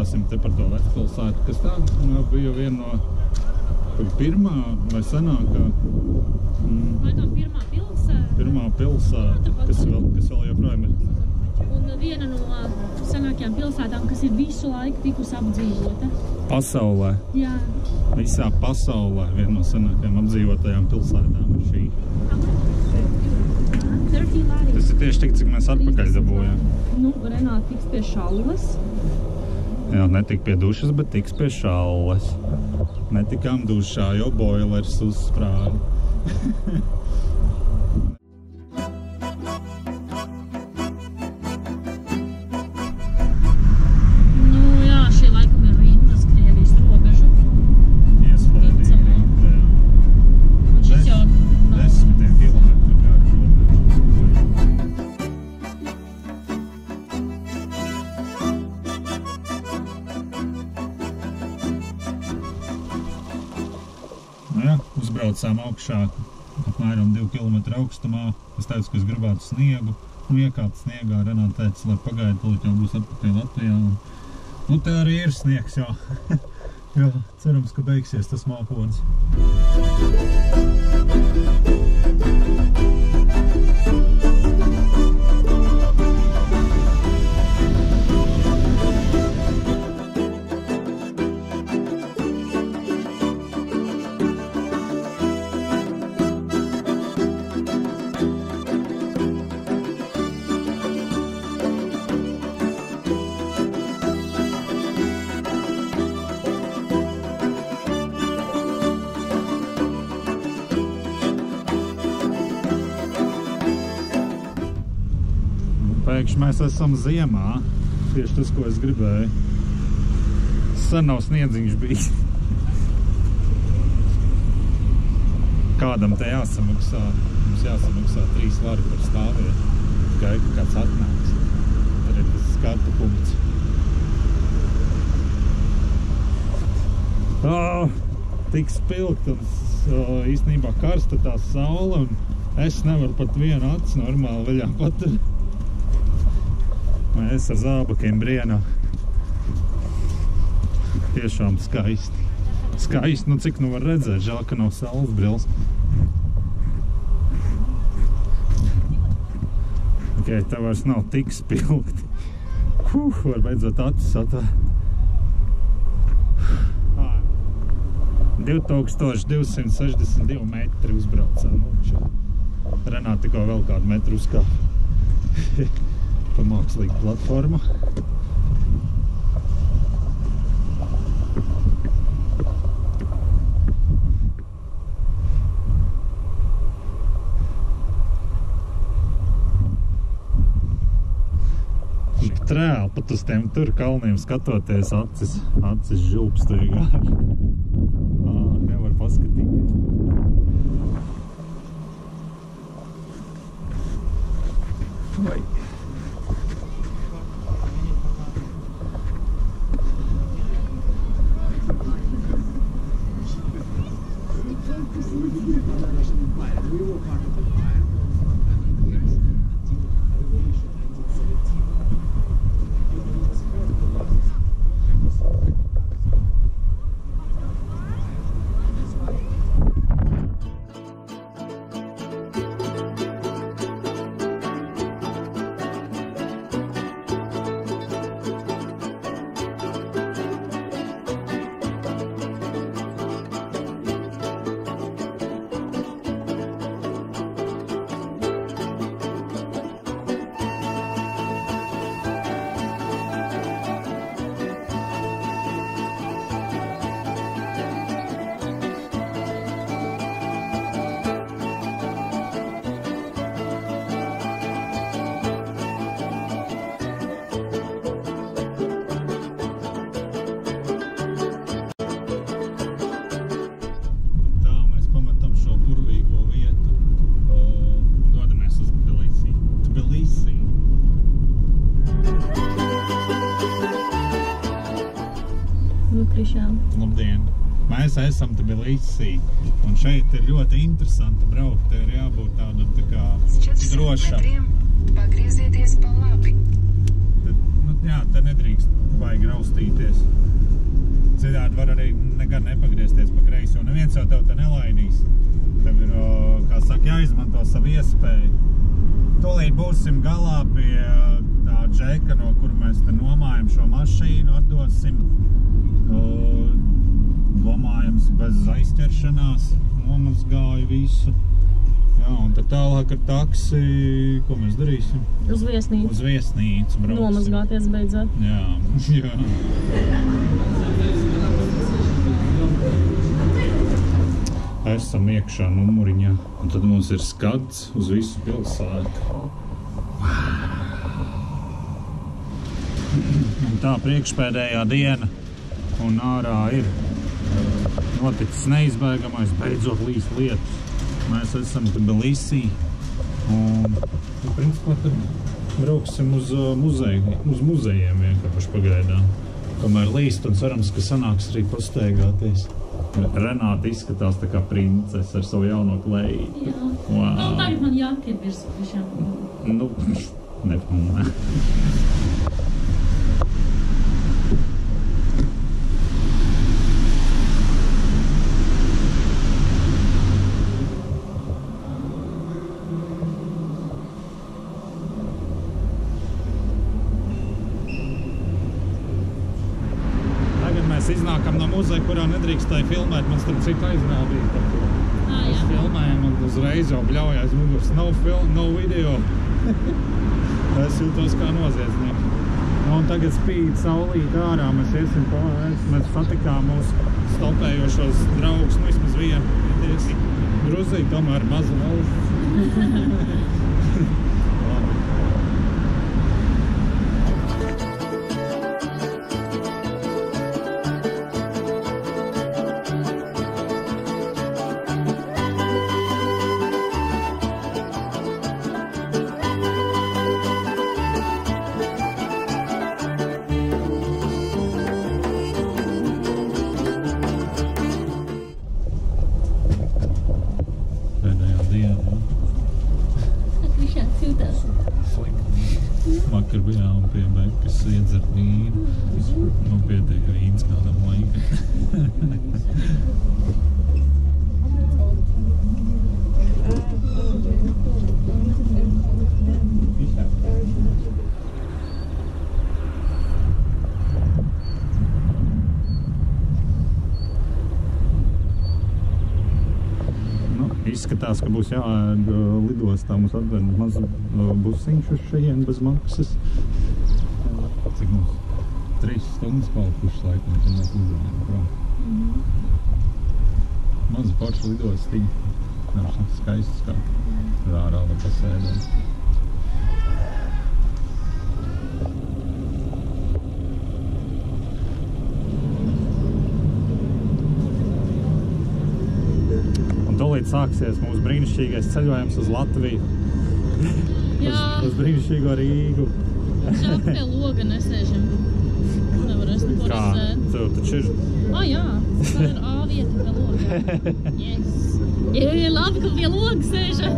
pastaigāsim te par to vecpilsētu, kas tā bija viena no pirmā vai senākā. Laikam pirmā pilsēta. Pirmā pilsēta, kas vēl joprojām ir. Un viena no senākajām pilsētām, kas ir visu laiku tikusi apdzīvota. Pasaulē. Jā. Visā pasaulē viena no senākajām apdzīvotajām pilsētām ir šī. Tas ir tieši tik, cik mēs atpakaļ dabūjām. Nu, Renāta tiks pie šalles. Jā, netik pie dušas, bet tiks pie šalles. Netikām dušā, jo boilers uzsprāga. Uzbraucām augšā apmēram 2 km augstumā. Es teicu, ka es gribētu sniegu. Iekāpt sniegā, Renāta teica, lai pagaida, tūlīt jau būs atpakaļ Latvijā. Nu, te arī ir sniegs, jā. Jā, cerams, ka beigsies tas mākonis. Pēkšņi mēs esam ziemā. Tieši tas, ko es gribēju. Sen nav sniedziņš bijis. Kādam te jāsamaksā. Mums jāsamaksā 3 lari par stāvvietu. Gaida, ka kāds atnāks. Tad ir tas skarta punkts. Tik spilgt un īstenībā karsta tā saule. Un es nevaru pat vienu acis normāli vaļā paturēt. Mēs ar zābakiem brienā. Tiešām skaisti. Skaisti, nu cik nu var redzēt, žēl, ka nav saules brils. Ok, te vairs nav tik spilgti. Var beidzot acis atvērt. 2262 metri uzbraucām. Renāta tikko vēl kādu metru uzkāpa. Pa mākslīgu platformu. Reāli pat uz tiem tur kalniem skatoties acis žulpstīgi ārā. Nevar paskatīties. Vai. Labdien! Mēs esam Tbilisī, un šeit ir ļoti interesanti braukt. Te ir jābūt tādam tā kā drošam. Pagriezieties pa labi. Jā, te nedrīkst baigi raustīties. Citādi var arī nekad nepagriezties pa kreisi, jo neviens jau tev te nelaidīs. Tev ir, kā saka, jāizmanto savu iespēju. Tūlīt būsim galā pie tā džeka, no kura mēs te nomājam šo mašīnu, atdosim. Domājams bez aizķeršanās, nomazgāju visu. Jā, un tad tālāk ar taksi, ko mēs darīsim? Uz viesnīcu. Uz viesnīcu brauksim. Nomazgāties beidzot. Jā, jā. Esam iekšā numuriņā, un tad mums ir skats uz visu pilsētu. Un tā priekšpēdējā diena, un ārā ir noticis neizbēgamais, beidzot līst lietus. Mēs esam Tbilisī, un principā tad brauksim uz muzejiem vienkārši pagaidām. Kamēr līst, un cerams, ka sanāks arī pastaigāties. Renāta izskatās tā kā princese ar savu jauno kleitu. Jā. Wow. Nu, tagad man jaka ir virspušām. Nu, ne. Mēs iznākam no muzeja, kurā nedrīkstēja filmēt, man starp citu aizrādīja par to. Mēs filmējam un uzreiz jau bļauj aiz muguras. No film, no video. Es jūtos kā noziedznieks. Un tagad spīd saulīt ārā, mēs iesim pārēc. Mēs satikām mūsu stopējošos draugus, nu vismaz vienu. Gruzija tomēr maza valsts. Vakar bijām pie bekas iedzert vīnu. Nu, pietiek vīns kādam laikam. Izskatās, ka būs jāēd lidostā. Mums atver maz busiņš uz šajien bez maksas. Cik mums? 3 stundas palikušas laikam, tad mēs lidojam prom. Maza forša lidostiņa. Nav skaists kā ārā var pasēdēt. Tūlīt sāksies mūsu brīnišķīgais ceļojums uz Latviju. Uz brīnišķīgo Rīgu. Žēl, ka pie loga nesēžam. Nevarēs neko redzēt. Tev taču ir. Jā, tā ir A vieta pie loga. Yes. Ir labi, ka pie loga sēžam.